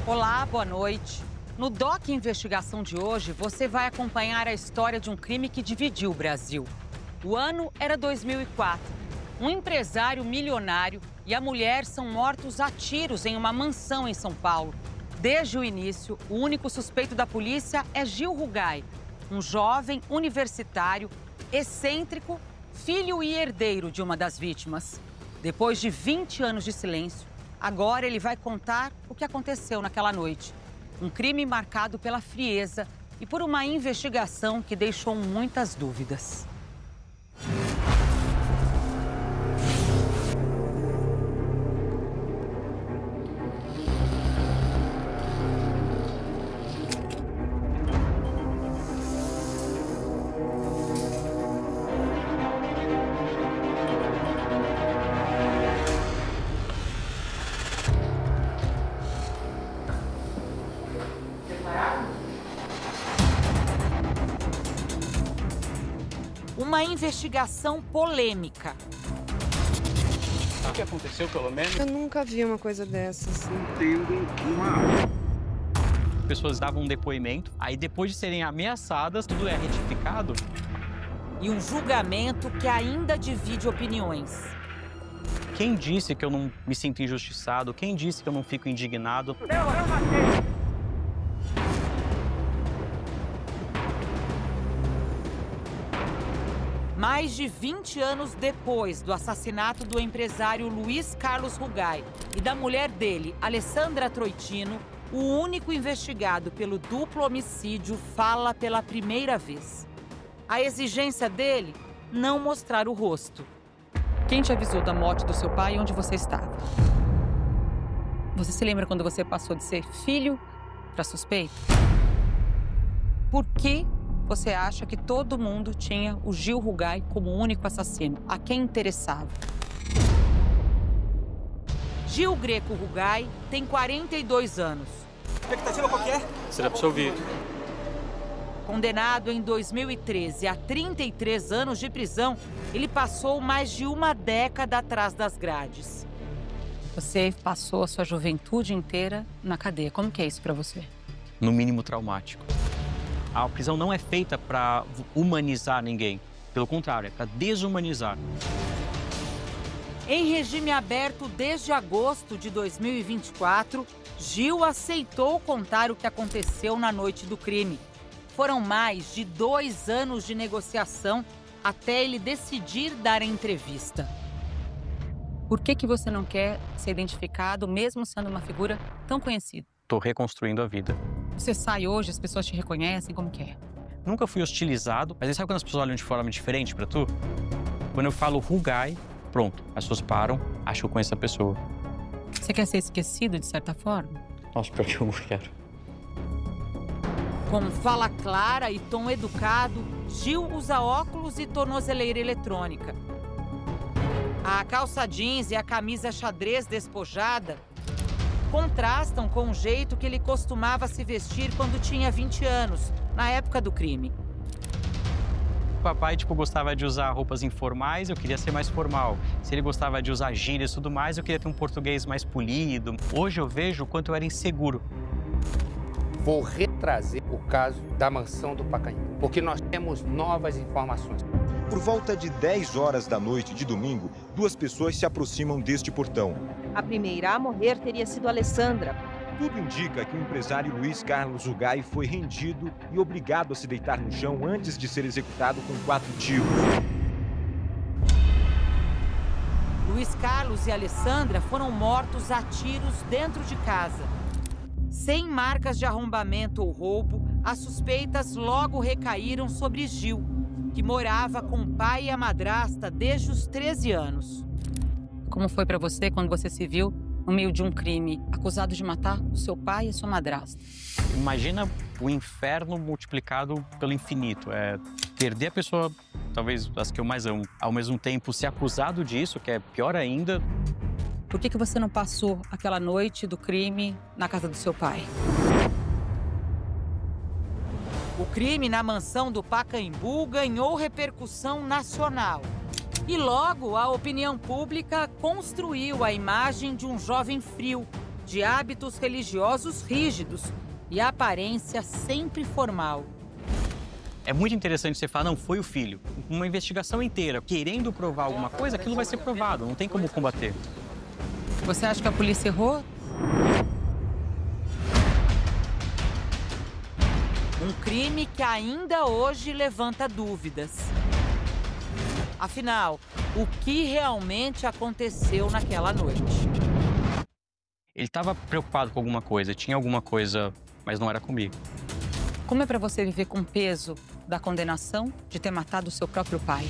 Olá, boa noite. No Doc Investigação de hoje, você vai acompanhar a história de um crime que dividiu o Brasil. O ano era 2004. Um empresário milionário e a mulher são mortos a tiros em uma mansão em São Paulo. Desde o início, o único suspeito da polícia é Gil Rugai, um jovem universitário, excêntrico, filho e herdeiro de uma das vítimas. Depois de 20 anos de silêncio, agora ele vai contar o que aconteceu naquela noite. Um crime marcado pela frieza e por uma investigação que deixou muitas dúvidas. Uma investigação polêmica. O que aconteceu, pelo menos? Eu nunca vi uma coisa dessas. Pessoas davam um depoimento, aí depois de serem ameaçadas, tudo é retificado. E um julgamento que ainda divide opiniões. Quem disse que eu não me sinto injustiçado? Quem disse que eu não fico indignado? Mais de 20 anos depois do assassinato do empresário Luiz Carlos Rugai e da mulher dele, Alessandra Troitino, o único investigado pelo duplo homicídio fala pela primeira vez. A exigência dele, não mostrar o rosto. Quem te avisou da morte do seu pai e onde você estava? Você se lembra quando você passou de ser filho para suspeito? Por que você acha que todo mundo tinha o Gil Rugai como o único assassino? A quem interessava? Gil Greco Rugai tem 42 anos. Expectativa qualquer? Ser absolvido. Condenado em 2013 a 33 anos de prisão, ele passou mais de uma década atrás das grades. Você passou a sua juventude inteira na cadeia. Como que é isso para você? No mínimo traumático. A prisão não é feita para humanizar ninguém. Pelo contrário, é para desumanizar. Em regime aberto desde agosto de 2024, Gil aceitou contar o que aconteceu na noite do crime. Foram mais de 2 anos de negociação até ele decidir dar a entrevista. Por que você não quer ser identificado, mesmo sendo uma figura tão conhecida? Estou reconstruindo a vida. Você sai hoje, as pessoas te reconhecem, como que é? Nunca fui hostilizado, mas aí sabe quando as pessoas olham de forma diferente pra tu? Quando eu falo Rugai, pronto, as pessoas param, acham que eu conheço a pessoa. Você quer ser esquecido, de certa forma? Nossa, pior que eu quero. Com fala clara e tom educado, Gil usa óculos e tornozeleira eletrônica. A calça jeans e a camisa xadrez despojada contrastam com o jeito que ele costumava se vestir quando tinha 20 anos, na época do crime. O papai, gostava de usar roupas informais, eu queria ser mais formal. Se ele gostava de usar gírias e tudo mais, eu queria ter um português mais polido. Hoje eu vejo o quanto eu era inseguro. Vou retrazer o caso da mansão do Pacaembu, porque nós temos novas informações. Por volta de 10 horas da noite de domingo, 2 pessoas se aproximam deste portão. A primeira a morrer teria sido Alessandra. Tudo indica que o empresário Luiz Carlos Rugai foi rendido e obrigado a se deitar no chão antes de ser executado com 4 tiros. Luiz Carlos e Alessandra foram mortos a tiros dentro de casa. Sem marcas de arrombamento ou roubo, as suspeitas logo recaíram sobre Gil, que morava com o pai e a madrasta desde os 13 anos. Como foi para você quando você se viu no meio de um crime, acusado de matar o seu pai e a sua madrasta? Imagina o inferno multiplicado pelo infinito. É perder a pessoa, talvez as que eu mais amo, ao mesmo tempo ser acusado disso, que é pior ainda. Por que você não passou aquela noite do crime na casa do seu pai? O crime na mansão do Pacaembu ganhou repercussão nacional. E logo a opinião pública construiu a imagem de um jovem frio, de hábitos religiosos rígidos e aparência sempre formal. É muito interessante você falar, não, foi o filho. Uma investigação inteira, querendo provar alguma coisa, aquilo vai ser provado, não tem como combater. Você acha que a polícia errou? Um crime que ainda hoje levanta dúvidas. Afinal, o que realmente aconteceu naquela noite? Ele estava preocupado com alguma coisa, tinha alguma coisa, mas não era comigo. Como é para você viver com o peso da condenação de ter matado o seu próprio pai?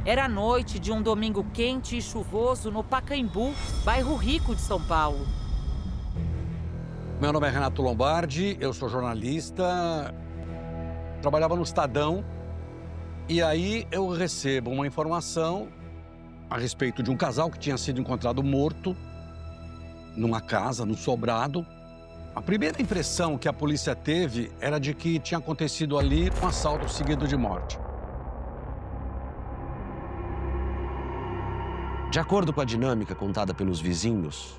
Era a noite de um domingo quente e chuvoso no Pacaembu, bairro rico de São Paulo. Meu nome é Renato Lombardi, eu sou jornalista, trabalhava no Estadão e aí eu recebo uma informação a respeito de um casal que tinha sido encontrado morto numa casa, no sobrado. A primeira impressão que a polícia teve era de que tinha acontecido ali um assalto seguido de morte. De acordo com a dinâmica contada pelos vizinhos,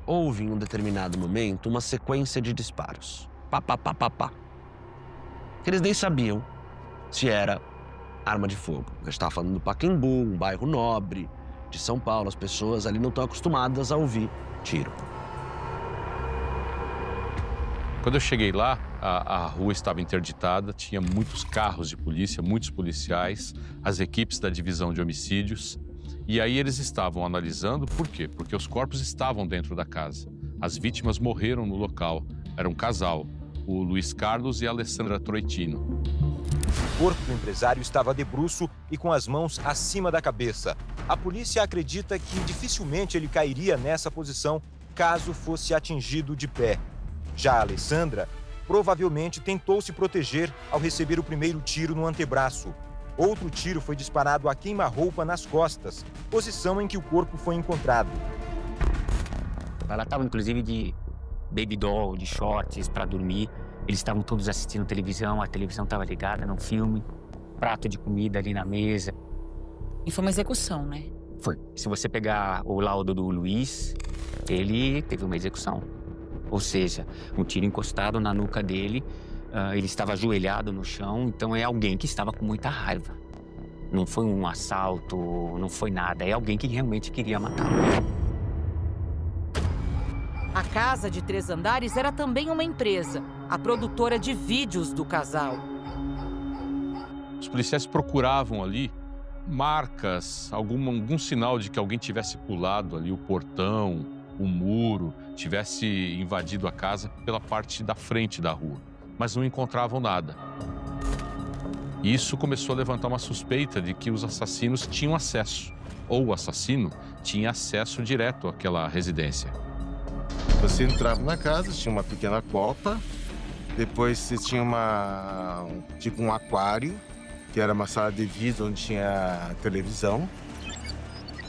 houve em um determinado momento uma sequência de disparos. Pá, pá, pá, pá, pá. Eles nem sabiam se era arma de fogo. A gente estava falando do Pacaembu, um bairro nobre de São Paulo. As pessoas ali não estão acostumadas a ouvir tiro. Quando eu cheguei lá, a rua estava interditada, tinha muitos carros de polícia, muitos policiais, as equipes da divisão de homicídios. E aí eles estavam analisando por quê? Porque os corpos estavam dentro da casa. As vítimas morreram no local. Era um casal, o Luiz Carlos e a Alessandra Troitino. O corpo do empresário estava de bruço e com as mãos acima da cabeça. A polícia acredita que dificilmente ele cairia nessa posição caso fosse atingido de pé. Já a Alessandra provavelmente tentou se proteger ao receber o primeiro tiro no antebraço. Outro tiro foi disparado a queima-roupa nas costas, posição em que o corpo foi encontrado. Ela estava, inclusive, de baby doll, de shorts para dormir. Eles estavam todos assistindo televisão, a televisão estava ligada no filme, prato de comida ali na mesa. E foi uma execução, né? Foi. Se você pegar o laudo do Luiz, ele teve uma execução. Ou seja, um tiro encostado na nuca dele. Ele estava ajoelhado no chão, então é alguém que estava com muita raiva. Não foi um assalto, não foi nada. É alguém que realmente queria matá-lo. A casa de 3 andares era também uma empresa, a produtora de vídeos do casal. Os policiais procuravam ali marcas, algum sinal de que alguém tivesse pulado ali o portão, o muro, tivesse invadido a casa pela parte da frente da rua. Mas não encontravam nada. Isso começou a levantar uma suspeita de que os assassinos tinham acesso, ou o assassino tinha acesso direto àquela residência. Você entrava na casa, tinha uma pequena copa, depois você tinha um aquário, que era uma sala de vidro onde tinha televisão.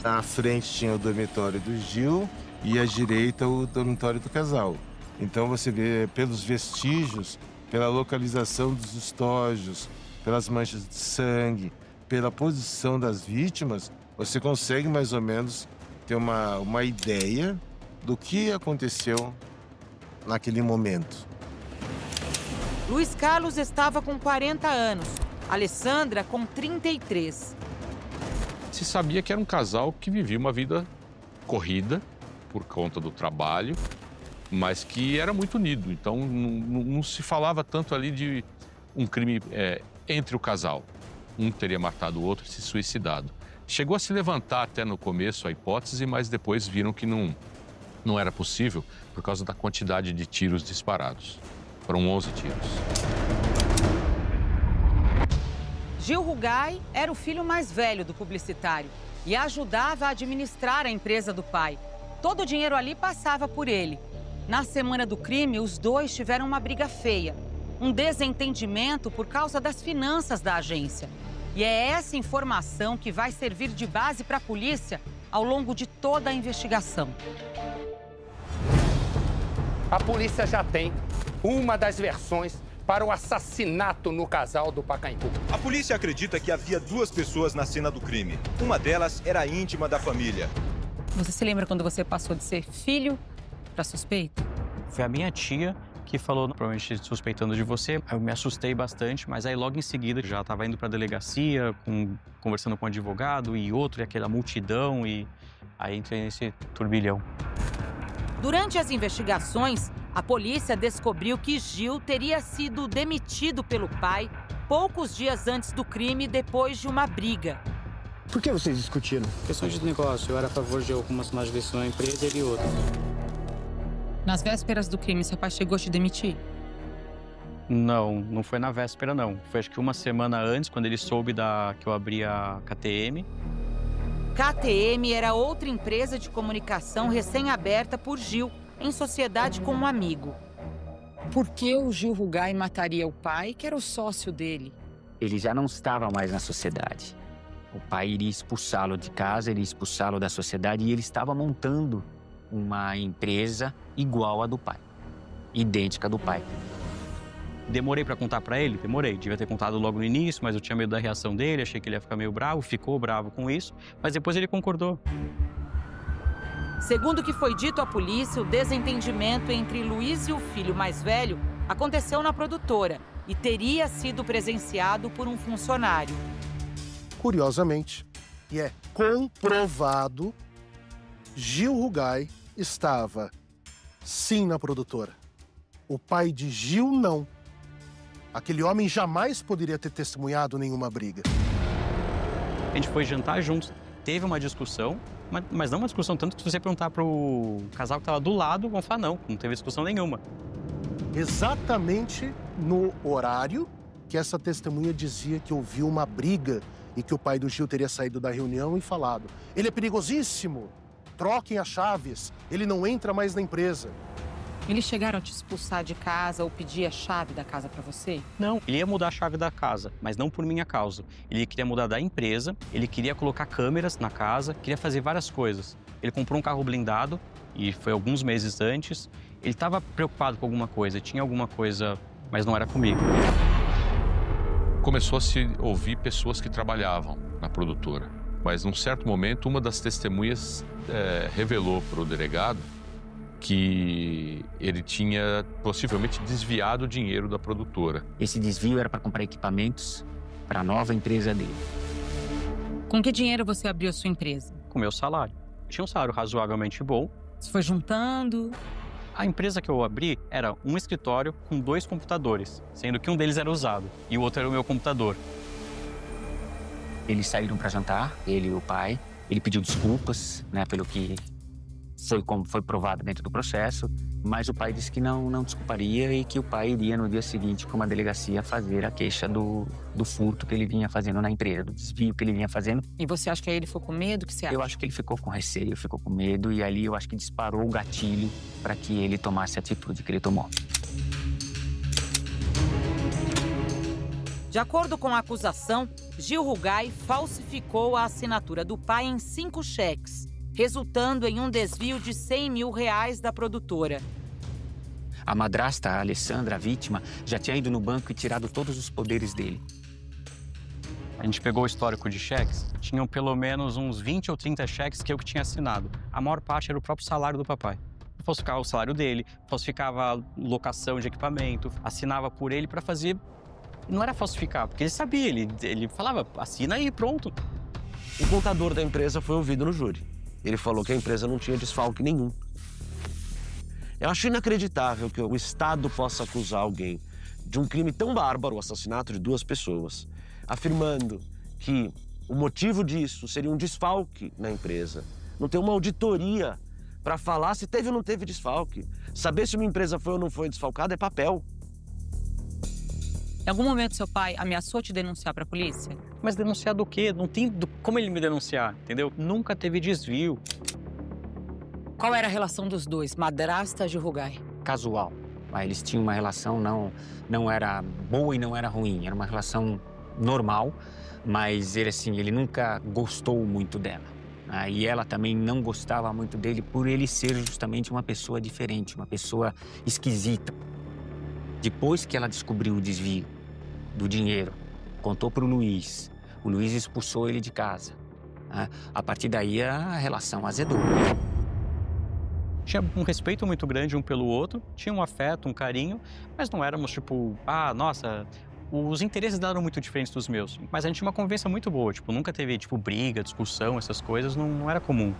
Na frente tinha o dormitório do Gil e à direita o dormitório do casal. Então você vê pelos vestígios, pela localização dos estojos, pelas manchas de sangue, pela posição das vítimas, você consegue mais ou menos ter uma ideia do que aconteceu naquele momento. Luiz Carlos estava com 40 anos, Alessandra com 33. Se sabia que era um casal que vivia uma vida corrida por conta do trabalho, mas que era muito unido. Então, não se falava tanto ali de um crime entre o casal. Um teria matado o outro e se suicidado. Chegou a se levantar até no começo a hipótese, mas depois viram que não era possível por causa da quantidade de tiros disparados. Foram 11 tiros. Gil Rugai era o filho mais velho do publicitário e ajudava a administrar a empresa do pai. Todo o dinheiro ali passava por ele. Na semana do crime, os dois tiveram uma briga feia. Um desentendimento por causa das finanças da agência. E é essa informação que vai servir de base para a polícia ao longo de toda a investigação. A polícia já tem uma das versões para o assassinato no casal do Pacaembu. A polícia acredita que havia 2 pessoas na cena do crime. Uma delas era íntima da família. Você se lembra quando você passou de ser filho para suspeito? Foi a minha tia que falou, provavelmente suspeitando de você. Eu me assustei bastante, mas aí logo em seguida já estava indo para a delegacia, conversando com um advogado e outro, e aquela multidão, e aí entrei nesse turbilhão. Durante as investigações, a polícia descobriu que Gil teria sido demitido pelo pai poucos dias antes do crime, depois de uma briga. Por que vocês discutiram? Questões de negócio. Eu era a favor de algumas más decisões na empresa e outras. Nas vésperas do crime, seu pai chegou a te demitir? Não, não foi na véspera, não. Foi acho que uma semana antes, quando ele soube que eu abri a KTM. KTM era outra empresa de comunicação recém-aberta por Gil, em sociedade com um amigo. Por que o Gil Rugai mataria o pai, que era o sócio dele? Ele já não estava mais na sociedade. O pai iria expulsá-lo de casa, iria expulsá-lo da sociedade, e ele estava montando uma empresa igual à do pai, idêntica do pai. Demorei para contar para ele? Demorei. Devia ter contado logo no início, mas eu tinha medo da reação dele, achei que ele ia ficar meio bravo, ficou bravo com isso, mas depois ele concordou. Segundo o que foi dito à polícia, o desentendimento entre Luiz e o filho mais velho aconteceu na produtora e teria sido presenciado por um funcionário. Curiosamente, e é comprovado, Gil Rugai estava, sim, na produtora. O pai de Gil, não. Aquele homem jamais poderia ter testemunhado nenhuma briga. A gente foi jantar juntos, teve uma discussão, mas não uma discussão tanto que se você perguntar pro casal que estava do lado, vão falar não teve discussão nenhuma. Exatamente no horário que essa testemunha dizia que ouviu uma briga e que o pai do Gil teria saído da reunião e falado: ele é perigosíssimo, troquem as chaves, ele não entra mais na empresa. Eles chegaram a te expulsar de casa ou pedir a chave da casa para você? Não, ele ia mudar a chave da casa, mas não por minha causa. Ele queria mudar da empresa, ele queria colocar câmeras na casa, queria fazer várias coisas. Ele comprou um carro blindado e foi alguns meses antes. Ele estava preocupado com alguma coisa, tinha alguma coisa, mas não era comigo. Começou a se ouvir pessoas que trabalhavam na produtora, mas num certo momento uma das testemunhas revelou para o delegado que ele tinha possivelmente desviado o dinheiro da produtora. Esse desvio era para comprar equipamentos para a nova empresa dele. Com que dinheiro você abriu a sua empresa? Com meu salário. Tinha um salário razoavelmente bom. Você foi juntando? A empresa que eu abri era um escritório com 2 computadores, sendo que um deles era usado e o outro era o meu computador. Eles saíram para jantar, ele e o pai. Ele pediu desculpas, né, pelo que foi provado dentro do processo, mas o pai disse que não desculparia e que o pai iria no dia seguinte com uma delegacia fazer a queixa do furto que ele vinha fazendo na empresa, do desvio que ele vinha fazendo. E você acha que aí ele ficou com medo? O que você acha? Eu acho que ele ficou com receio, ficou com medo e ali eu acho que disparou o gatilho para que ele tomasse a atitude que ele tomou. De acordo com a acusação, Gil Rugai falsificou a assinatura do pai em 5 cheques, resultando em um desvio de R$100 mil da produtora. A madrasta, a Alessandra, a vítima, já tinha ido no banco e tirado todos os poderes dele. A gente pegou o histórico de cheques, tinham pelo menos uns 20 ou 30 cheques que eu que tinha assinado. A maior parte era o próprio salário do papai. Eu falsificava o salário dele, falsificava a locação de equipamento, assinava por ele para fazer... Não era falsificar, porque ele sabia, ele falava, assina aí, pronto. O contador da empresa foi ouvido no júri. Ele falou que a empresa não tinha desfalque nenhum. Eu acho inacreditável que o Estado possa acusar alguém de um crime tão bárbaro, o assassinato de 2 pessoas, afirmando que o motivo disso seria um desfalque na empresa. Não tem uma auditoria para falar se teve ou não teve desfalque. Saber se uma empresa foi ou não foi desfalcada é papel. Em algum momento, seu pai ameaçou te denunciar para a polícia? Mas denunciar do quê? Não tem como ele me denunciar, entendeu? Nunca teve desvio. Qual era a relação dos dois, madrasta e Gil Rugai? Casual. Eles tinham uma relação, não era boa e não era ruim. Era uma relação normal, mas ele nunca gostou muito dela. E ela também não gostava muito dele por ele ser justamente uma pessoa diferente, uma pessoa esquisita. Depois que ela descobriu o desvio do dinheiro, contou para o Luiz expulsou ele de casa. Né? A partir daí, a relação azedou. Tinha um respeito muito grande um pelo outro, tinha um afeto, um carinho, mas não éramos tipo, nossa, os interesses dela eram muito diferentes dos meus. Mas a gente tinha uma convivência muito boa, tipo, nunca teve tipo briga, discussão, essas coisas, não era comum.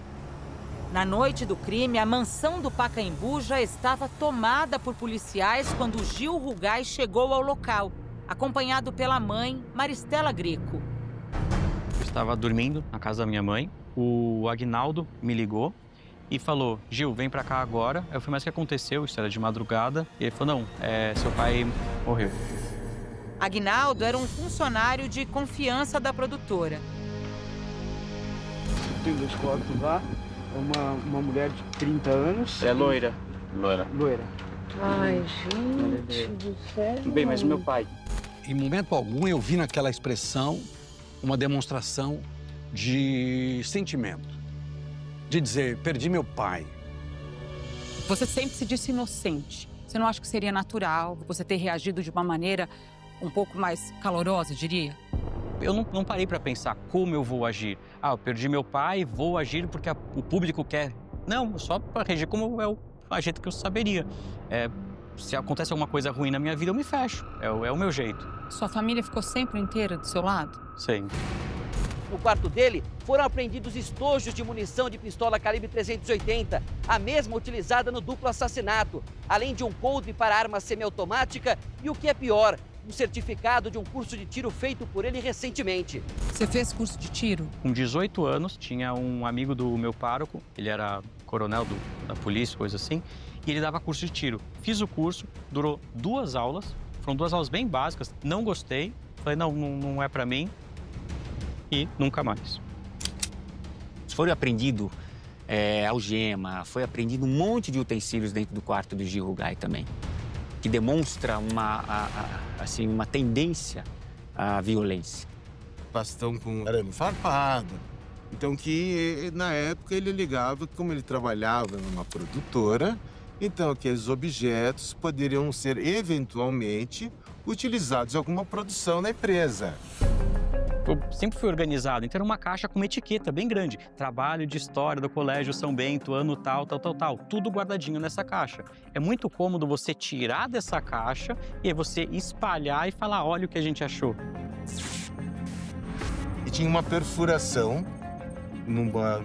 Na noite do crime, a mansão do Pacaembu já estava tomada por policiais quando Gil Rugai chegou ao local, acompanhado pela mãe, Maristela Greco. Eu estava dormindo na casa da minha mãe, o Aguinaldo me ligou e falou, Gil, vem pra cá agora. Eu falei, mas o que aconteceu? Isso era de madrugada. E ele falou, não, seu pai morreu. Aguinaldo era um funcionário de confiança da produtora. Tem 2 corpos lá, uma mulher de 30 anos. É loira. Loira. Ai, gente do céu. Tudo bem, mas o meu pai. Em momento algum eu vi naquela expressão uma demonstração de sentimento. De dizer, perdi meu pai. Você sempre se disse inocente. Você não acha que seria natural você ter reagido de uma maneira um pouco mais calorosa, diria? Eu não parei para pensar como eu vou agir. Eu perdi meu pai, vou agir porque o público quer. Não, só para reagir como é a jeito que eu saberia. Se acontece alguma coisa ruim na minha vida, eu me fecho. É o meu jeito. Sua família ficou sempre inteira do seu lado? Sempre. No quarto dele, foram apreendidos estojos de munição de pistola calibre 380, a mesma utilizada no duplo assassinato, além de um coldre para arma semiautomática e, o que é pior, um certificado de um curso de tiro feito por ele recentemente. Você fez curso de tiro? Com 18 anos, tinha um amigo do meu pároco, ele era coronel da polícia, coisa assim, e ele dava curso de tiro. Fiz o curso, durou 2 aulas, foram 2 aulas bem básicas, não gostei, falei, não é pra mim. E nunca mais. Foi apreendido algema, foi apreendido um monte de utensílios dentro do quarto do Gil Rugai também, que demonstra uma tendência à violência. Bastão com arame farpado. Então que na época ele ligava que como ele trabalhava numa produtora, então aqueles objetos poderiam ser eventualmente utilizados em alguma produção na empresa. Eu sempre fui organizado, então era uma caixa com uma etiqueta bem grande. Trabalho de história do Colégio São Bento, ano tal. Tudo guardadinho nessa caixa. É muito cômodo você tirar dessa caixa e aí você espalhar e falar, olha o que a gente achou. E tinha uma perfuração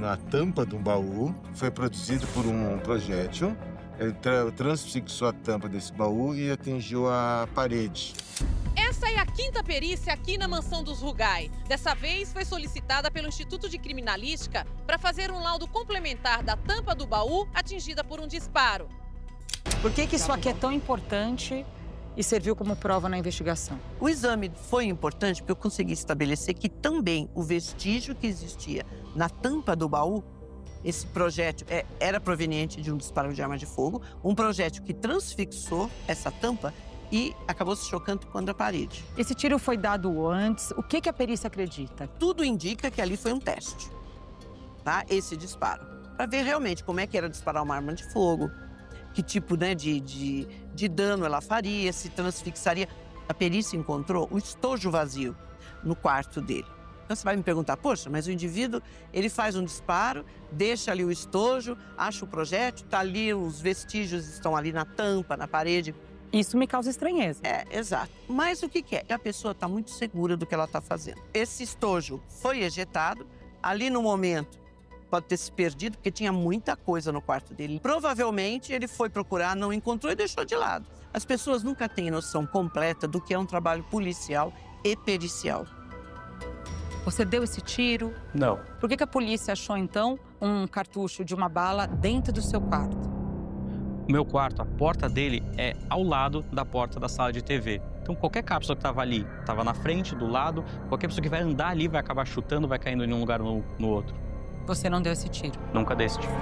na tampa do baú, foi produzido por um projétil. Ele transfixou a tampa desse baú e atingiu a parede. Essa é a 5ª perícia aqui na mansão dos Rugai. Dessa vez foi solicitada pelo Instituto de Criminalística para fazer um laudo complementar da tampa do baú atingida por um disparo. Por que isso aqui é tão importante e serviu como prova na investigação? O exame foi importante porque eu consegui estabelecer que também o vestígio que existia na tampa do baú, esse projétil era proveniente de um disparo de arma de fogo, um projétil que transfixou essa tampa e acabou se chocando contra a parede. Esse tiro foi dado antes. O que a perícia acredita? Tudo indica que ali foi um teste, tá? Esse disparo. Para ver realmente como é que era disparar uma arma de fogo, que tipo de dano ela faria, se transfixaria. A perícia encontrou um estojo vazio no quarto dele. Então você vai me perguntar, poxa, mas o indivíduo, ele faz um disparo, deixa ali o estojo, acha o projétil, tá ali, os vestígios estão ali na tampa, na parede. Isso me causa estranheza. Exato. Mas o que é? A pessoa está muito segura do que ela está fazendo. Esse estojo foi ejetado, ali no momento pode ter se perdido, porque tinha muita coisa no quarto dele. Provavelmente ele foi procurar, não encontrou e deixou de lado. As pessoas nunca têm noção completa do que é um trabalho policial e pericial. Você deu esse tiro? Não. Por que a polícia achou, então, um cartucho de uma bala dentro do seu quarto? O meu quarto, a porta dele é ao lado da porta da sala de TV. Então, qualquer cápsula que estava ali, estava na frente, do lado, qualquer pessoa que vai andar ali vai acabar chutando, vai caindo em um lugar ou no outro. Você não deu esse tiro? Nunca dei esse tiro.